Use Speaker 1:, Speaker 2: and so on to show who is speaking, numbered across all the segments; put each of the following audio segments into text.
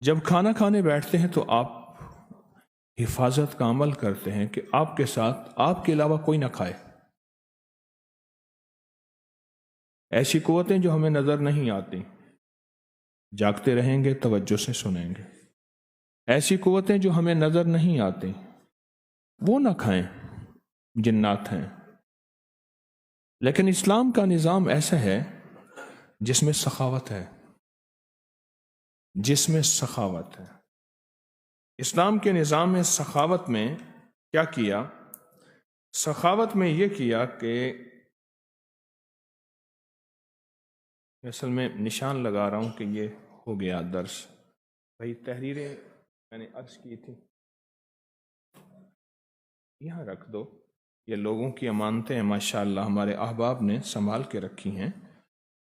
Speaker 1: جب کھانا کھانے بیٹھتے ہیں تو آپ حفاظت کا عمل کرتے ہیں کہ آپ کے ساتھ آپ کے علاوہ کوئی نہ کھائے. ایسی قوتیں جو ہمیں نظر نہیں آتی، جاگتے رہیں گے، توجہ سے سنیں گے. ایسی قوتیں جو ہمیں نظر نہیں آتی وہ نہ کھائیں، جنات ہیں. لیکن اسلام کا نظام ایسا ہے جس میں سخاوت ہے، جس میں سخاوت ہے. اسلام کے نظام میں سخاوت میں کیا کیا؟ سخاوت میں یہ کیا کہ اصل میں نشان لگا رہا ہوں کہ یہ ہو گیا درس. بھائی تحریریں میں نے عرض کی تھی یہاں رکھ دو. یہ لوگوں کی امانتیں ہیں، ماشاءاللہ ہمارے احباب نے سنبھال کے رکھی ہیں،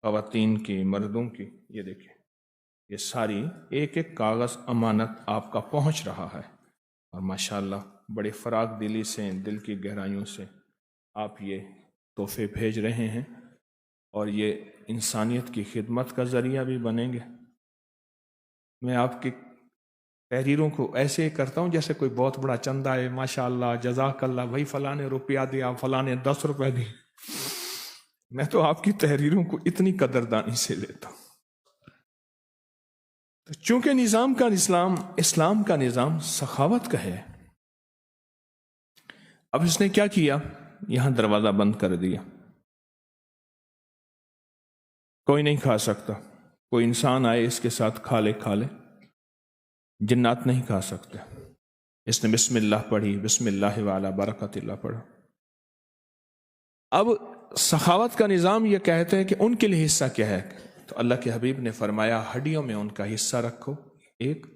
Speaker 1: خواتین کی، مردوں کی. یہ دیکھیں، یہ ساری ایک ایک کاغذ امانت آپ کا پہنچ رہا ہے، اور ماشاءاللہ بڑے فراغ دلی سے، دل کی گہرائیوں سے آپ یہ تحفے بھیج رہے ہیں، اور یہ انسانیت کی خدمت کا ذریعہ بھی بنیں گے. میں آپ کی تحریروں کو ایسے کرتا ہوں جیسے کوئی بہت بڑا چندہ ہے، ماشاءاللہ جزاک اللہ، بھائی فلاں نے روپیہ دیا، فلاں نے 10 روپے دی. میں تو آپ کی تحریروں کو اتنی قدردانی سے لیتا ہوں. تو چونکہ اسلام کا نظام سخاوت کا ہے، اب اس نے کیا کیا؟ یہاں دروازہ بند کر دیا. کوئی نہیں کھا سکتا. کوئی انسان آئے اس کے ساتھ کھا لے. جنات نہیں کھا سکتے. اس نے بسم اللہ پڑھی، بسم اللہ وعلی برکت اللہ پڑھا. اب سخاوت کا نظام یہ کہتے ہیں کہ ان کے لیے حصہ کیا ہے؟ تو اللہ کے حبیب نے فرمایا ہڈیوں میں ان کا حصہ رکھو ایک،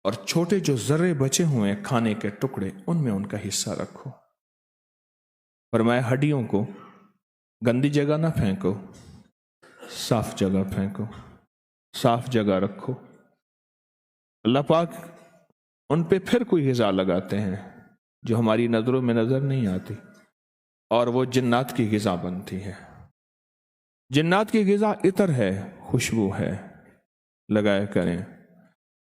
Speaker 1: اور چھوٹے جو ذرے بچے ہوئے ہیں کھانے کے ٹکڑے، ان میں ان کا حصہ رکھو. فرمایا ہڈیوں کو گندی جگہ نہ پھینکو، صاف جگہ پھینکو، صاف جگہ رکھو. اللہ پاک ان پہ پھر کوئی غذا لگاتے ہیں جو ہماری نظروں میں نظر نہیں آتی، اور وہ جنات کی غذا بنتی ہے. جنات کی غذا عطر ہے، خوشبو ہے، لگایا کریں.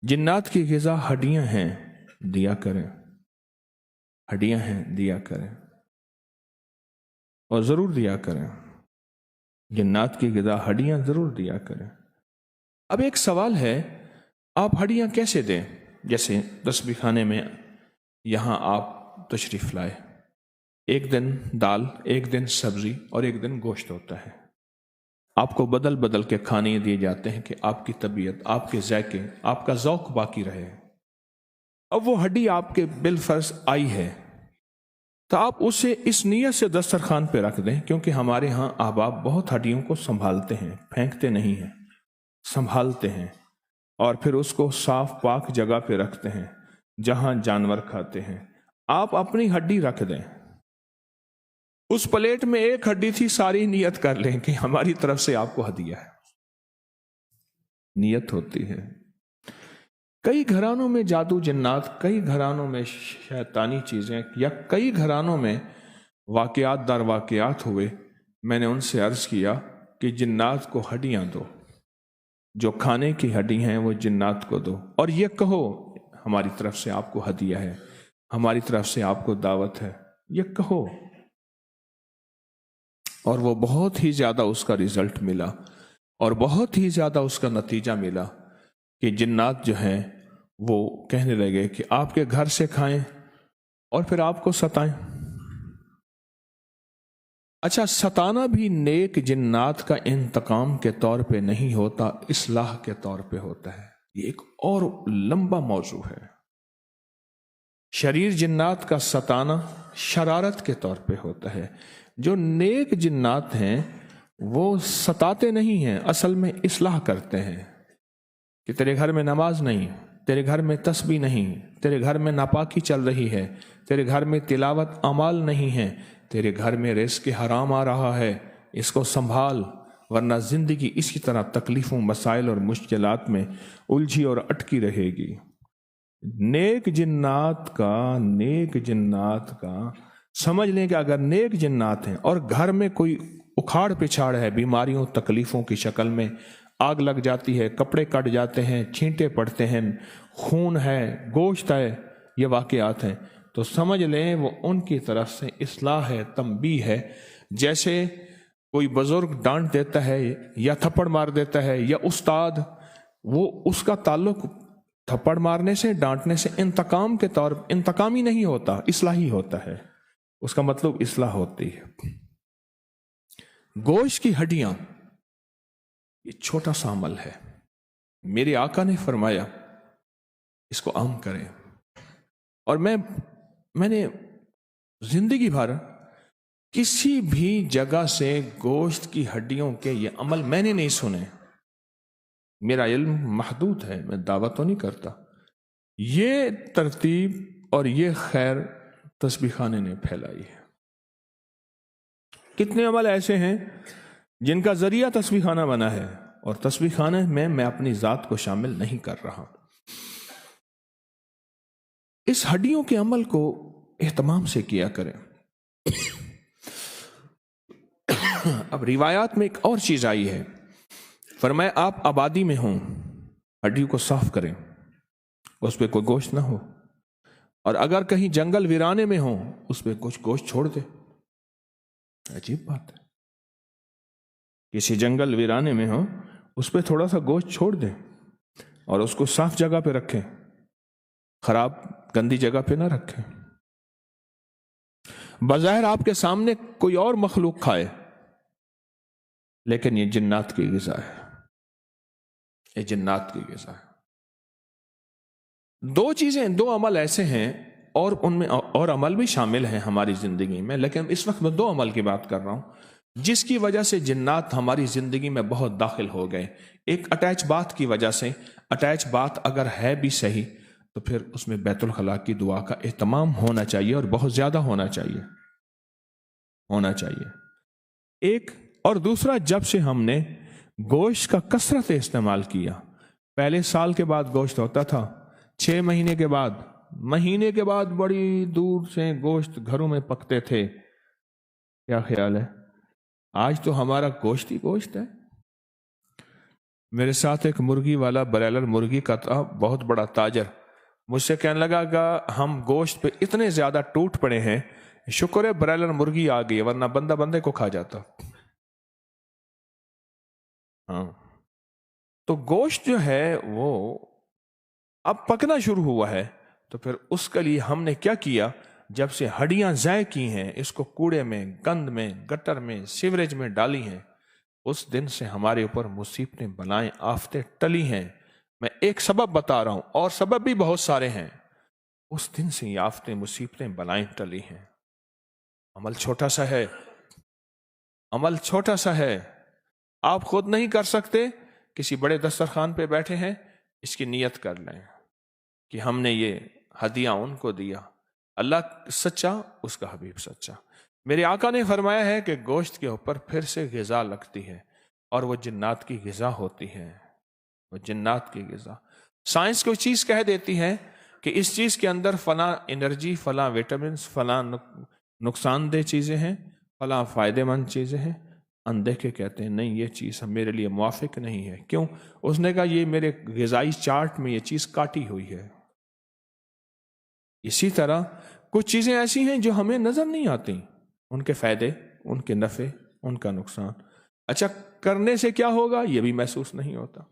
Speaker 1: جنات کی غذا ہڈیاں ہیں، دیا کریں. ہڈیاں ہیں، دیا کریں، اور ضرور دیا کریں. جنات کی غذا ہڈیاں ضرور دیا کریں. اب ایک سوال ہے، آپ ہڈیاں کیسے دیں؟ جیسے تسبیح خانے میں یہاں آپ تشریف لائے، ایک دن دال، ایک دن سبزی، اور ایک دن گوشت ہوتا ہے. آپ کو بدل بدل کے کھانے دیے جاتے ہیں کہ آپ کی طبیعت، آپ کے ذائقے، آپ کا ذوق باقی رہے. اب وہ ہڈی آپ کے بالفرض آئی ہے، تو آپ اسے اس نیت سے دسترخوان پہ رکھ دیں، کیونکہ ہمارے ہاں احباب بہت ہڈیوں کو سنبھالتے ہیں، پھینکتے نہیں ہیں، سنبھالتے ہیں، اور پھر اس کو صاف پاک جگہ پہ رکھتے ہیں جہاں جانور کھاتے ہیں. آپ اپنی ہڈی رکھ دیں، اس پلیٹ میں ایک ہڈی تھی، ساری نیت کر لیں کہ ہماری طرف سے آپ کو ہدیہ ہے. نیت ہوتی ہے. کئی گھرانوں میں جادو جنات، کئی گھرانوں میں شیطانی چیزیں، یا کئی گھرانوں میں واقعات در واقعات ہوئے. میں نے ان سے عرض کیا کہ جنات کو ہڈیاں دو، جو کھانے کی ہڈی ہیں وہ جنات کو دو، اور یہ کہو ہماری طرف سے آپ کو ہدیہ ہے، ہماری طرف سے آپ کو دعوت ہے. یہ کہو، اور وہ بہت ہی زیادہ اس کا رزلٹ ملا، اور بہت ہی زیادہ اس کا نتیجہ ملا کہ جنات جو ہیں وہ کہنے لگے کہ آپ کے گھر سے کھائیں اور پھر آپ کو ستائیں. اچھا، ستانا بھی نیک جنات کا انتقام کے طور پہ نہیں ہوتا، اصلاح کے طور پہ ہوتا ہے. یہ ایک اور لمبا موضوع ہے. شریر جنات کا ستانا شرارت کے طور پہ ہوتا ہے. جو نیک جنات ہیں وہ ستاتے نہیں ہیں، اصل میں اصلاح کرتے ہیں کہ تیرے گھر میں نماز نہیں، تیرے گھر میں تسبیح نہیں، تیرے گھر میں ناپاکی چل رہی ہے، تیرے گھر میں تلاوت اعمال نہیں ہے، تیرے گھر میں رزق حرام آ رہا ہے، اس کو سنبھال، ورنہ زندگی اسی طرح تکلیفوں، مسائل اور مشکلات میں الجھی اور اٹکی رہے گی. نیک جنات کا سمجھ لیں کہ اگر نیک جنات ہیں اور گھر میں کوئی اکھاڑ پچھاڑ ہے، بیماریوں تکلیفوں کی شکل میں، آگ لگ جاتی ہے، کپڑے کٹ جاتے ہیں، چھینٹے پڑتے ہیں، خون ہے، گوشت ہے، یہ واقعات ہیں، تو سمجھ لیں وہ ان کی طرف سے اصلاح ہے، تنبیہ ہے۔ جیسے کوئی بزرگ ڈانٹ دیتا ہے یا تھپڑ مار دیتا ہے یا استاد، وہ اس کا تعلق تھپڑ مارنے سے، ڈانٹنے سے انتقام کے طور انتقامی نہیں ہوتا، اصلاحی ہوتا ہے، اس کا مطلب اصلاح ہوتی ہے۔ گوشت کی ہڈیاں یہ چھوٹا سا عمل ہے، میرے آقا نے فرمایا اس کو عام کریں، اور میں نے زندگی بھر کسی بھی جگہ سے گوشت کی ہڈیوں کے یہ عمل میں نے نہیں سنے، میرا علم محدود ہے، میں دعویٰ تو نہیں کرتا، یہ ترتیب اور یہ خیر تسبیح خانے نے پھیلائی ہے۔ کتنے عمل ایسے ہیں جن کا ذریعہ تسبیح خانہ بنا ہے، اور تسبیح خانے میں اپنی ذات کو شامل نہیں کر رہا۔ اس ہڈیوں کے عمل کو اہتمام سے کیا کریں۔ اب روایات میں ایک اور چیز آئی ہے، فرمایا آپ آبادی میں ہوں، ہڈیوں کو صاف کریں، اس پہ کوئی گوشت نہ ہو، اور اگر کہیں جنگل ویرانے میں ہوں اس پہ کچھ گوشت چھوڑ دے۔ عجیب بات ہے، کسی جنگل ویرانے میں ہو اس پہ تھوڑا سا گوشت چھوڑ دیں اور اس کو صاف جگہ پہ رکھیں، خراب گندی جگہ پہ نہ رکھیں۔ بظاہر آپ کے سامنے کوئی اور مخلوق کھائے، لیکن یہ جنات کی غذا ہے، یہ جنات کی غذا ہے۔ دو چیزیں، دو عمل ایسے ہیں، اور ان میں اور عمل بھی شامل ہیں ہماری زندگی میں، لیکن اس وقت میں دو عمل کی بات کر رہا ہوں جس کی وجہ سے جنات ہماری زندگی میں بہت داخل ہو گئے۔ ایک اٹیچ بات کی وجہ سے، اٹیچ بات اگر ہے بھی صحیح تو پھر اس میں بیت الخلاء کی دعا کا اہتمام ہونا چاہیے، اور بہت زیادہ ہونا چاہیے۔ ایک اور دوسرا، جب سے ہم نے گوشت کا کثرت استعمال کیا، پہلے سال کے بعد گوشت ہوتا تھا، 6 مہینے کے بعد بڑی دور سے گوشت گھروں میں پکتے تھے، کیا خیال ہے؟ آج تو ہمارا گوشت ہی گوشت ہے۔ میرے ساتھ ایک مرغی والا، برائلر مرغی کا تھا، بہت بڑا تاجر، مجھ سے کہنے لگا کہ ہم گوشت پہ اتنے زیادہ ٹوٹ پڑے ہیں، شکر ہے برائلر مرغی آ گئی، ورنہ بندہ بندے کو کھا جاتا۔ ہاں، تو گوشت جو ہے وہ اب پکنا شروع ہوا ہے، تو پھر اس کے لیے ہم نے کیا کیا، جب سے ہڈیاں ضائع کی ہیں، اس کو کوڑے میں، گند میں، گٹر میں، سیوریج میں ڈالی ہیں، اس دن سے ہمارے اوپر مصیبتیں، بلائیں، آفتیں ٹلی ہیں۔ میں ایک سبب بتا رہا ہوں، اور سبب بھی بہت سارے ہیں۔ اس دن سے یہ آفتیں، مصیبتیں، بلائیں ٹلی ہیں۔ عمل چھوٹا سا ہے، عمل چھوٹا سا ہے، آپ خود نہیں کر سکتے، کسی بڑے دسترخوان پہ بیٹھے ہیں، اس کی نیت کر لیں کہ ہم نے یہ ہدیہ ان کو دیا، اللہ سچا، اس کا حبیب سچا۔ میرے آقا نے فرمایا ہے کہ گوشت کے اوپر پھر سے غذا لگتی ہے، اور وہ جنات کی غذا ہوتی ہے، وہ جنات کی غذا۔ سائنس کوئی چیز کہہ دیتی ہے کہ اس چیز کے اندر فلاں انرجی، فلاں وٹامنس، فلاں نقصان دہ چیزیں ہیں، فلاں فائدہ مند چیزیں ہیں، اندیکھے کہتے ہیں نہیں، یہ چیز میرے لیے موافق نہیں ہے۔ کیوں؟ اس نے کہا یہ میرے غذائی چارٹ میں یہ چیز کاٹی ہوئی ہے۔ اسی طرح کچھ چیزیں ایسی ہیں جو ہمیں نظر نہیں آتی، ان کے فائدے، ان کے نفع، ان کا نقصان، اچھا کرنے سے کیا ہوگا یہ بھی محسوس نہیں ہوتا۔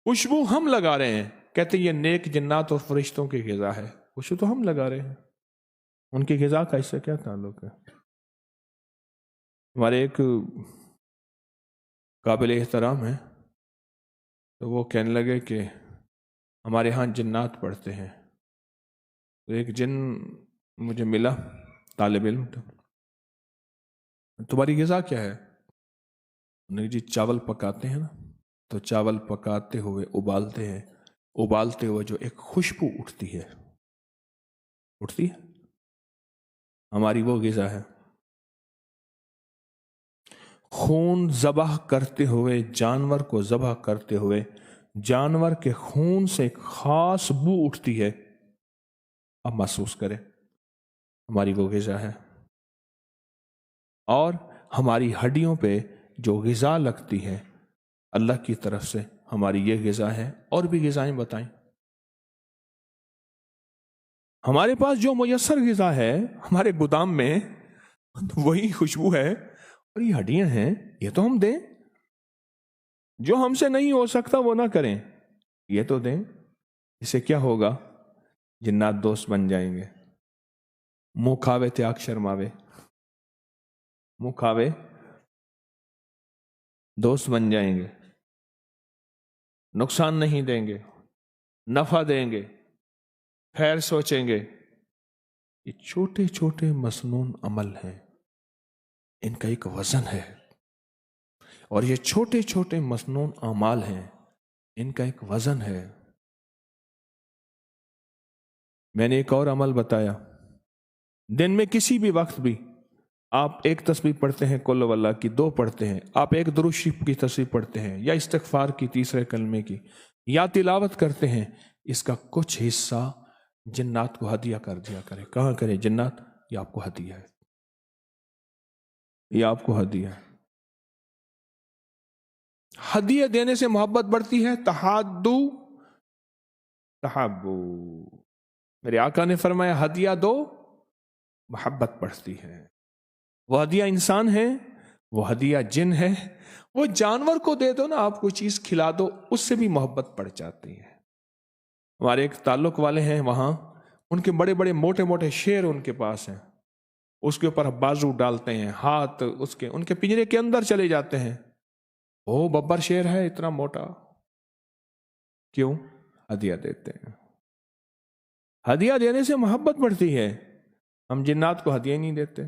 Speaker 1: خوشبو ہم لگا رہے ہیں، کہتے ہیں یہ نیک جنات اور فرشتوں کی غذا ہے، خوشبو تو ہم لگا رہے ہیں، ان کی غذا کا اس سے کیا تعلق ہے؟ ہمارے ایک قابل احترام ہے، تو وہ کہنے لگے کہ ہمارے ہاں جنات پڑھتے ہیں، تو ایک جن مجھے ملا، طالب علم، تمہاری غذا کیا ہے؟ انہوں نے جی چاول پکاتے ہیں نا، تو چاول پکاتے ہوئے ابالتے ہیں، ابالتے ہوئے جو ایک خوشبو اٹھتی ہے ہماری وہ غذا ہے۔ خون ذبح کرتے ہوئے، جانور کو ذبح کرتے ہوئے، جانور کے خون سے ایک خاص بو اٹھتی ہے، اب محسوس کریں، ہماری وہ غذا ہے۔ اور ہماری ہڈیوں پہ جو غذا لگتی ہے اللہ کی طرف سے ہماری یہ غذا ہے، اور بھی غذائیں بتائیں۔ ہمارے پاس جو میسر غذا ہے ہمارے گودام میں وہی خوشبو ہے، اور یہ ہڈیاں ہیں، یہ تو ہم دیں۔ جو ہم سے نہیں ہو سکتا وہ نہ کریں، یہ تو دیں۔ اسے کیا ہوگا؟ جنات دوست بن جائیں گے۔ منہ کھاوے تیاگ شرماوے، منہ کھاوے دوست بن جائیں گے، نقصان نہیں دیں گے، نفع دیں گے، خیر سوچیں گے۔ یہ چھوٹے چھوٹے مسنون عمل ہیں، ان کا ایک وزن ہے، اور یہ چھوٹے چھوٹے مسنون اعمال ہیں، ان کا ایک وزن ہے۔ میں نے ایک اور عمل بتایا، دن میں کسی بھی وقت بھی آپ ایک تسبیح پڑھتے ہیں قل ہو اللہ کی، 2 پڑھتے ہیں، آپ ایک درود شریف کی تسبیح پڑھتے ہیں، یا استغفار کی 3 کلمے کی، یا تلاوت کرتے ہیں، اس کا کچھ حصہ جنات کو ہدیہ کر دیا کرے۔ کہاں کرے؟ جنات یہ آپ کو ہدیہ ہے، یہ آپ کو ہدیہ ہے۔ ہدیہ دینے سے محبت بڑھتی ہے، تحادو تحابو، میرے آقا نے فرمایا ہدیہ دو محبت بڑھتی ہے۔ وہ ہدیہ انسان ہے، وہ ہدیہ جن ہے، وہ جانور کو دے دو نا، آپ کوئی چیز کھلا دو، اس سے بھی محبت بڑھ جاتی ہے۔ ہمارے ایک تعلق والے ہیں وہاں، ان کے بڑے بڑے موٹے موٹے شیر ان کے پاس ہیں، اس کے اوپر بازو ڈالتے ہیں، ہاتھ ان کے پنجرے کے اندر چلے جاتے ہیں۔ او ببر شیر ہے اتنا موٹا، کیوں؟ ہدیہ دیتے ہیں۔ ہدیہ دینے سے محبت بڑھتی ہے۔ ہم جنات کو ہدیہ نہیں دیتے،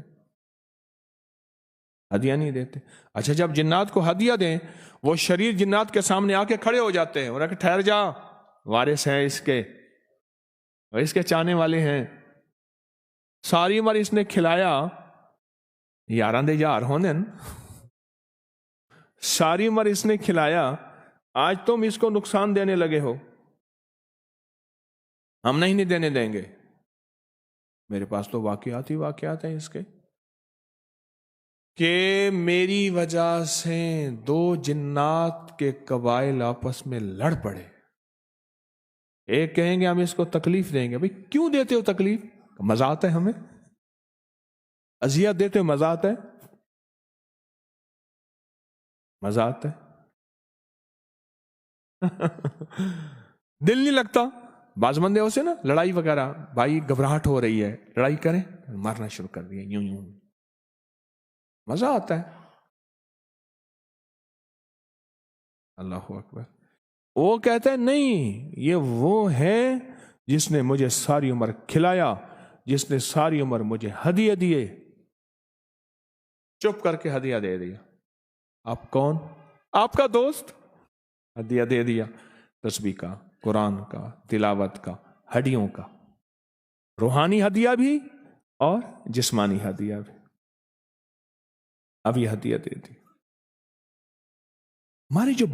Speaker 1: ہدیہ نہیں دیتے۔ اچھا، جب جنات کو ہدیہ دیں، وہ شریر جنات کے سامنے آ کے کھڑے ہو جاتے ہیں، انہوں نے کہا ٹھہر جا، وارث ہیں اس کے، اس کے چاہنے والے ہیں، ساری عمر اس نے کھلایا، یاراں دے یار ہونے، ساری عمر اس نے کھلایا، آج تم اس کو نقصان دینے لگے ہو، ہم نہیں دینے دیں گے۔ میرے پاس تو واقعات ہی واقعات ہیں اس کے، کہ میری وجہ سے 2 جنات کے قبائل آپس میں لڑ پڑے۔ ایک کہیں گے ہم اس کو تکلیف دیں گے، بھئی کیوں دیتے ہو تکلیف؟ مزہ آتا ہے ہمیں، اذیت دیتے ہو مزہ آتا ہے، مزہ آتا ہے دل نہیں لگتا۔ بعض بندے ہو سے نا لڑائی وغیرہ، بھائی گھبراہٹ ہو رہی ہے، لڑائی کریں، مارنا شروع کر دیا، یوں یوں، مزہ آتا ہے۔ اللہ اکبر۔ وہ کہتا ہے نہیں، یہ وہ ہے جس نے مجھے ساری عمر کھلایا، جس نے ساری عمر مجھے ہدیہ دیے، چپ کر کے ہدیہ دے دیا۔ آپ کون؟ آپ کا دوست، ہدیہ دے دیا، تسبیح کا، قرآن کا، تلاوت کا، ہڈیوں کا، روحانی ہدیہ بھی اور جسمانی ہدیہ بھی۔ اب یہ ہدیہ دے دی۔ ہمارے جو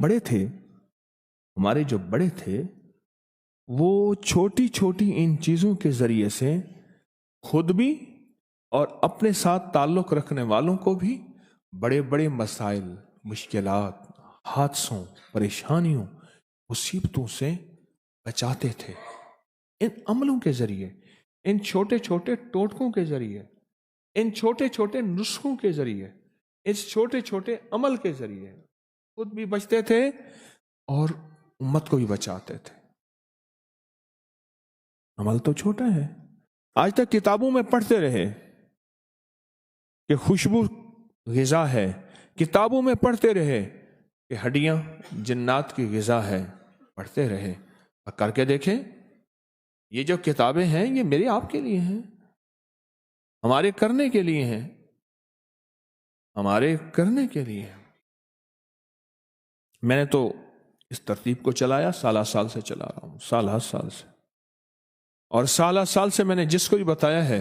Speaker 1: بڑے تھے وہ چھوٹی چھوٹی ان چیزوں کے ذریعے سے خود بھی اور اپنے ساتھ تعلق رکھنے والوں کو بھی بڑے بڑے مسائل، مشکلات، حادثوں، پریشانیوں، مصیبتوں سے بچاتے تھے، ان عملوں کے ذریعے، ان چھوٹے چھوٹے ٹوٹکوں کے ذریعے، ان چھوٹے چھوٹے نسخوں کے ذریعے، اس چھوٹے چھوٹے عمل کے ذریعے خود بھی بچتے تھے اور امت کو بھی بچاتے تھے۔ عمل تو چھوٹا ہے، آج تک کتابوں میں پڑھتے رہے کہ خوشبو غذا ہے، کتابوں میں پڑھتے رہے کہ ہڈیاں جنات کی غذا ہے، پڑھتے رہے، اور کر کے دیکھیں یہ جو کتابیں ہیں یہ میرے آپ کے لیے ہیں، ہمارے کرنے کے لیے ہیں، ہمارے کرنے کے لیے ہیں۔ میں نے تو اس ترتیب کو چلایا، سالہ سال سے چلا رہا ہوں، سالہ سال سے، اور سالہ سال سے میں نے جس کو بھی بتایا ہے،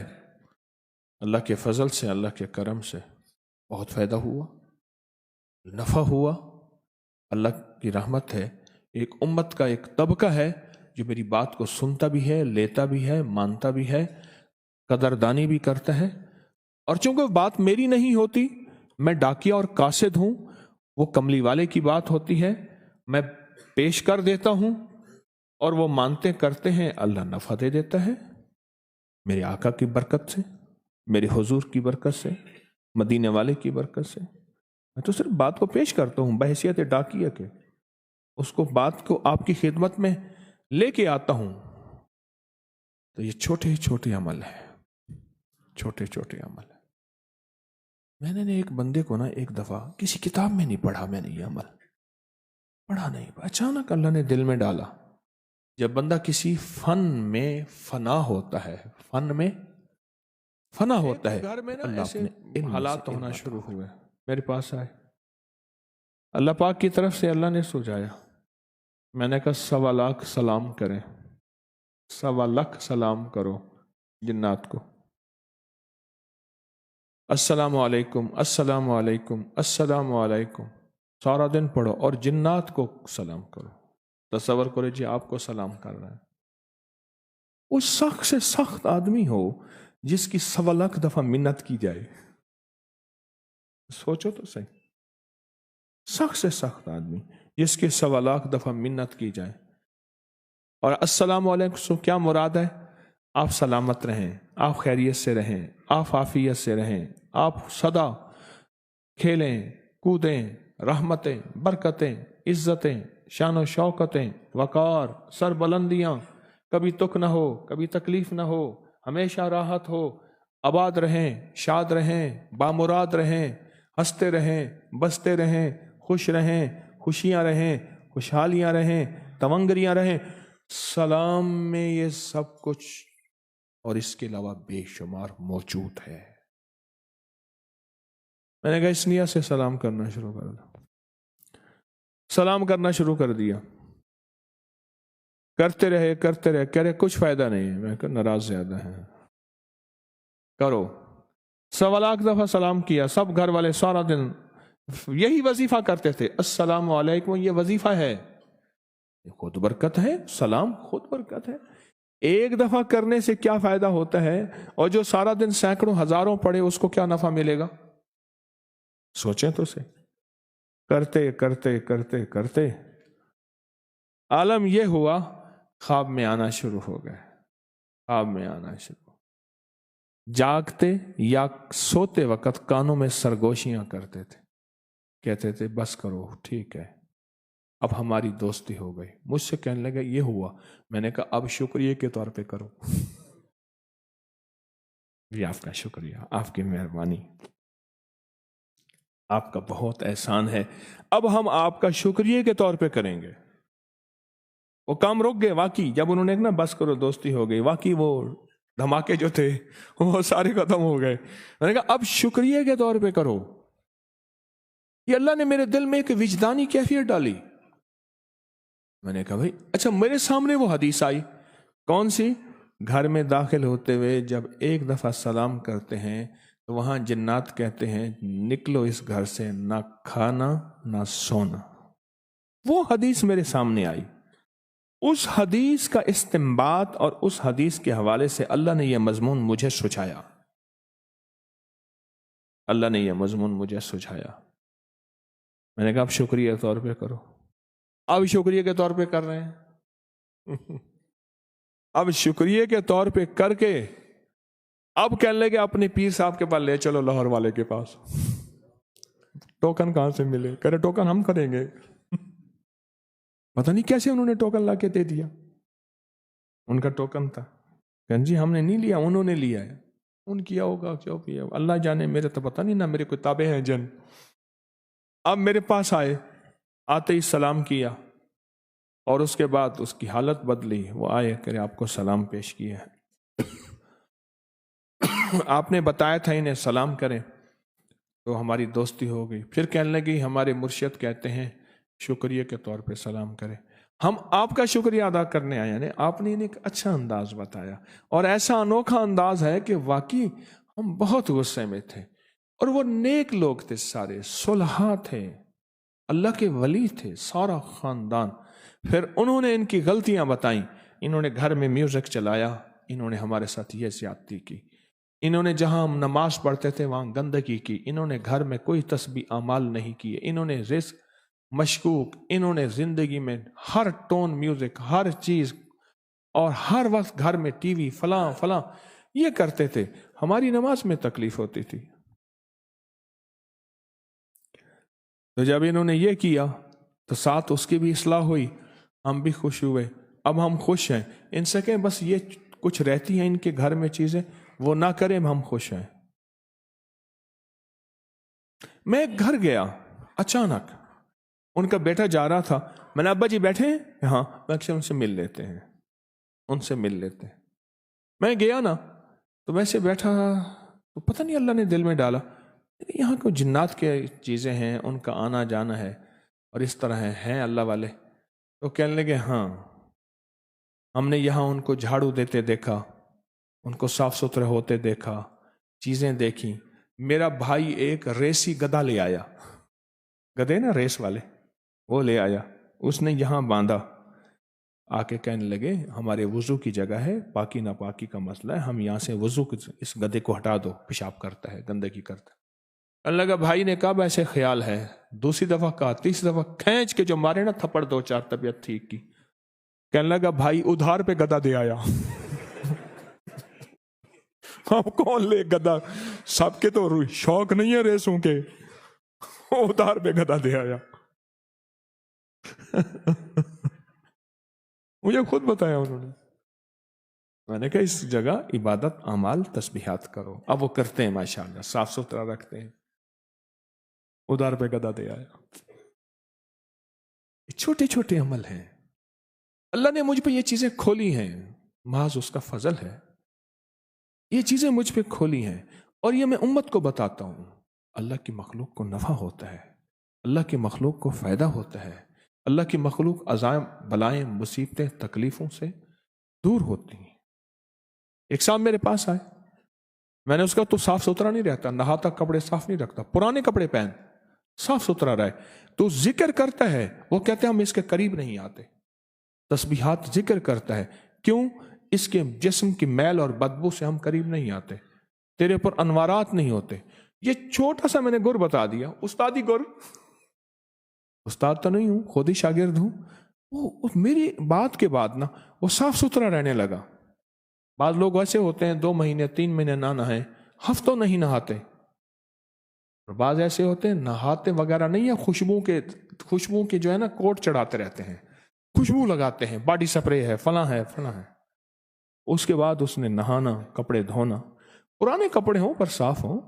Speaker 1: اللہ کے فضل سے، اللہ کے کرم سے بہت فائدہ ہوا، نفع ہوا۔ اللہ کی رحمت ہے، ایک امت کا ایک طبقہ ہے جو میری بات کو سنتا بھی ہے، لیتا بھی ہے، مانتا بھی ہے، قدردانی بھی کرتا ہے۔ اور چونکہ بات میری نہیں ہوتی، میں ڈاکیہ اور قاصد ہوں، وہ کملی والے کی بات ہوتی ہے، میں پیش کر دیتا ہوں اور وہ مانتے کرتے ہیں، اللہ نفع دے دیتا ہے میرے آقا کی برکت سے، میرے حضور کی برکت سے، مدینے والے کی برکت سے۔ میں تو صرف بات کو پیش کرتا ہوں بحیثیت ڈاکیہ کے، اس کو بات کو آپ کی خدمت میں لے کے آتا ہوں۔ تو یہ چھوٹے چھوٹے عمل ہیں، چھوٹے چھوٹے عمل ہیں۔ میں نے ایک بندے کو ایک دفعہ کسی کتاب میں نہیں پڑھا، میں نے یہ عمل پڑھا نہیں، اچانک اللہ نے دل میں ڈالا۔ جب بندہ کسی فن میں فنا ہوتا ہے، فن میں فنا ہوتا ہے، گھر میں ایسے حالات ہونا شروع ہوئے، میرے پاس آئے، اللہ پاک کی طرف سے اللہ نے سجایا۔ میں نے کہا 1.25 لاکھ سلام کریں، 1.25 لاکھ سلام کرو جنات کو، السلام علیکم السلام علیکم السلام علیکم، سارا دن پڑھو اور جنات کو سلام کرو۔ تصور کرو جی آپ کو سلام کر رہا ہے، وہ سخت سے سخت آدمی ہو جس کی 1.25 لاکھ دفعہ منت کی جائے، سوچو تو صحیح، سخت سے سخت آدمی جس کی 1.25 لاکھ دفعہ منت کی جائے، اور السلام علیکم سے کیا مراد ہے؟ آپ سلامت رہیں، آپ خیریت سے رہیں، آپ عافیت سے رہیں، آپ سدا کھیلیں کودیں، رحمتیں برکتیں عزتیں شان و شوکتیں وقار سر بلندیاں، کبھی تک نہ ہو، کبھی تکلیف نہ ہو، ہمیشہ راحت ہو، آباد رہیں، شاد رہیں، بامراد رہیں، ہنستے رہیں، بستے رہیں، خوش رہیں، خوشیاں رہیں، خوشحالیاں رہیں، تونگریاں رہیں۔ سلام میں یہ سب کچھ اور اس کے علاوہ بے شمار موجود ہے۔ میں نے کہا اس نیت سے سلام کرنا شروع کر دو، سلام کرنا شروع کر دیا، کرتے رہے کہہ رہے کچھ فائدہ نہیں ہے۔ میں کہا ناراض زیادہ ہیں، کرو۔ 1.25 لاکھ دفعہ سلام کیا، سب گھر والے سارا دن یہی وظیفہ کرتے تھے، السلام علیکم، یہ وظیفہ ہے، خود برکت ہے، سلام خود برکت ہے۔ ایک دفعہ کرنے سے کیا فائدہ ہوتا ہے، اور جو سارا دن سینکڑوں ہزاروں پڑھے اس کو کیا نفع ملے گا؟ سوچیں تو سے، کرتے کرتے کرتے کرتے عالم یہ ہوا، خواب میں آنا شروع ہو گئے، خواب میں آنا شروع، جاگتے یا سوتے وقت کانوں میں سرگوشیاں کرتے تھے، کہتے تھے بس کرو ٹھیک ہے، اب ہماری دوستی ہو گئی۔ مجھ سے کہنے لگا یہ ہوا، میں نے کہا اب شکریہ کے طور پہ کرو، جی آپ کا شکریہ، آپ کی مہربانی، آپ کا بہت احسان ہے، اب ہم آپ کا شکریہ کے طور پہ کریں گے۔ وہ کام رک گئے، واقعی جب انہوں نے بس کرو دوستی ہو گئی، واقعی وہ دھماکے جو تھے وہ سارے ختم ہو گئے۔ میں نے کہا اب شکریہ کے طور پہ کرو۔ یہ اللہ نے میرے دل میں ایک وجدانی کیفیت ڈالی۔ میں نے کہا بھائی اچھا، میرے سامنے وہ حدیث آئی، کون سی؟ گھر میں داخل ہوتے ہوئے جب ایک دفعہ سلام کرتے ہیں تو وہاں جنات کہتے ہیں نکلو اس گھر سے، نہ کھانا نہ سونا۔ وہ حدیث میرے سامنے آئی، اس حدیث کا استنباط اور اس حدیث کے حوالے سے اللہ نے یہ مضمون مجھے سجھایا، اللہ نے یہ مضمون مجھے سجھایا۔ میں نے کہا اب شکریہ کے طور پہ کرو، اب شکریہ کے طور پہ کر رہے ہیں، اب شکریہ کے طور پہ کر کے اب کہنے لگے اپنے پیر صاحب کے پاس لے چلو، لاہور والے کے پاس۔ ٹوکن کہاں سے ملے؟ کہہ رہے ٹوکن ہم کریں گے۔ پتہ نہیں کیسے انہوں نے ٹوکن لا کے دے دیا، ان کا ٹوکن تھا، کہ جی ہم نے نہیں لیا، انہوں نے لیا ہے، ان کیا ہوگا کیوں کیا، اللہ جانے، میرے تو پتہ نہیں، نہ میرے کوئی تابع ہیں جن۔ اب میرے پاس آئے، آتے ہی سلام کیا، اور اس کے بعد اس کی حالت بدلی، وہ آئے کہ آپ کو سلام پیش کیا ہے، آپ نے بتایا تھا انہیں سلام کریں، تو ہماری دوستی ہو گئی۔ پھر کہنے لگی ہمارے مرشد کہتے ہیں شکریہ کے طور پہ سلام کریں، ہم آپ کا شکریہ ادا کرنے آئے، یعنی آپ نے انہیں ایک اچھا انداز بتایا، اور ایسا انوکھا انداز ہے کہ واقعی ہم بہت غصے میں تھے، اور وہ نیک لوگ تھے، سارے صلحاء تھے، اللہ کے ولی تھے، سارا خاندان۔ پھر انہوں نے ان کی غلطیاں بتائیں، انہوں نے گھر میں میوزک چلایا، انہوں نے ہمارے ساتھ یہ زیادتی کی، انہوں نے جہاں ہم نماز پڑھتے تھے وہاں گندگی کی، انہوں نے گھر میں کوئی تسبیح اعمال نہیں کیے، انہوں نے رزق مشکوک، انہوں نے زندگی میں ہر ٹون میوزک، ہر چیز، اور ہر وقت گھر میں ٹی وی فلاں فلاں یہ کرتے تھے، ہماری نماز میں تکلیف ہوتی تھی۔ تو جب انہوں نے یہ کیا تو ساتھ اس کی بھی اصلاح ہوئی، ہم بھی خوش ہوئے، اب ہم خوش ہیں، ان سے کہ بس یہ کچھ رہتی ہیں ان کے گھر میں چیزیں وہ نہ کریں، ہم خوش ہیں۔ میں ایک گھر گیا، اچانک ان کا بیٹا جا رہا تھا، میں نے ابا جی بیٹھے ہیں؟ ہاں، میں اکثر ان سے مل لیتے ہیں، ان سے مل لیتے ہیں۔ میں گیا نا تو ویسے بیٹھا تو پتہ نہیں اللہ نے دل میں ڈالا یہاں کو جنات کے چیزیں ہیں، ان کا آنا جانا ہے اور اس طرح ہیں اللہ والے، تو کہنے لگے ہاں ہم نے یہاں ان کو جھاڑو دیتے دیکھا، ان کو صاف ستھرے ہوتے دیکھا، چیزیں دیکھی۔ میرا بھائی ایک ریسی گدھا لے آیا، گدھے نا ریس والے، وہ لے آیا، اس نے یہاں باندھا، آ کے کہنے لگے ہمارے وضو کی جگہ ہے، پاکی ناپاکی کا مسئلہ ہے، ہم یہاں سے وضو اس گدھے کو ہٹا دو، پیشاب کرتا ہے، گندگی کرتا ہے۔ اللہ کا بھائی نے کہا ایسے خیال ہے، دوسری دفعہ کہا، تیسری دفعہ کھینچ کے جو مارے نا تھپڑ دو چار، طبیعت ٹھیک کی۔ کہنے لگا بھائی ادھار پہ گدھا دے آیا۔ ہم کون لے گدھا، سب کے تو شوق نہیں ہے ریسوں کے، ادھار پہ گدھا دے آیا۔ مجھے خود بتایا انہوں نے، میں نے کہا اس جگہ عبادت اعمال تسبیحات کرو، اب وہ کرتے ہیں ماشاءاللہ، صاف ستھرا رکھتے ہیں، ادھار پہ گدھا دے آیا۔ چھوٹے چھوٹے عمل ہیں، اللہ نے مجھ پہ یہ چیزیں کھولی ہیں، محض اس کا فضل ہے، یہ چیزیں مجھ پہ کھولی ہیں، اور یہ میں امت کو بتاتا ہوں۔ اللہ کی مخلوق کو نفع ہوتا ہے، اللہ کی مخلوق کو فائدہ ہوتا ہے، اللہ کی مخلوق عذاب بلائیں مصیبتیں تکلیفوں سے دور ہوتی ہیں۔ ایک صاحب میرے پاس آئے، میں نے اس کا تو صاف ستھرا نہیں رہتا، نہاتا، کپڑے صاف نہیں رکھتا، پرانے کپڑے پہن، صاف ستھرا رہے، تو ذکر کرتا ہے، وہ کہتے ہیں ہم اس کے قریب نہیں آتے، تسبیحات ذکر کرتا ہے، کیوں؟ اس کے جسم کی میل اور بدبو سے ہم قریب نہیں آتے، تیرے اوپر انوارات نہیں ہوتے۔ یہ چھوٹا سا میں نے گر بتا دیا، استادی گر، استاد تو نہیں ہوں، خود ہی شاگرد ہوں، وہ میری بات کے بعد نا وہ صاف ستھرا رہنے لگا۔ بعض لوگ ایسے ہوتے ہیں 2 مہینے 3 مہینے نہ نہائیں، ہفتوں نہیں نہاتے، اور بعض ایسے ہوتے ہیں نہاتے وغیرہ نہیں ہے، خوشبو کے جو ہے نا کوٹ چڑھاتے رہتے ہیں، خوشبو لگاتے ہیں، باڈی سپرے ہے، فلاں ہے فلاں ہے، اس کے بعد اس نے نہانا، کپڑے دھونا، پرانے کپڑے ہوں پر صاف ہوں،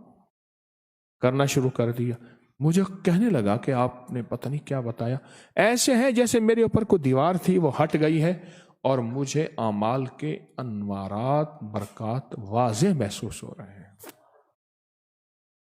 Speaker 1: کرنا شروع کر دیا۔ مجھے کہنے لگا کہ آپ نے پتہ نہیں کیا بتایا، ایسے ہیں جیسے میرے اوپر کوئی دیوار تھی وہ ہٹ گئی ہے، اور مجھے اعمال کے انوارات برکات واضح محسوس ہو رہے ہیں۔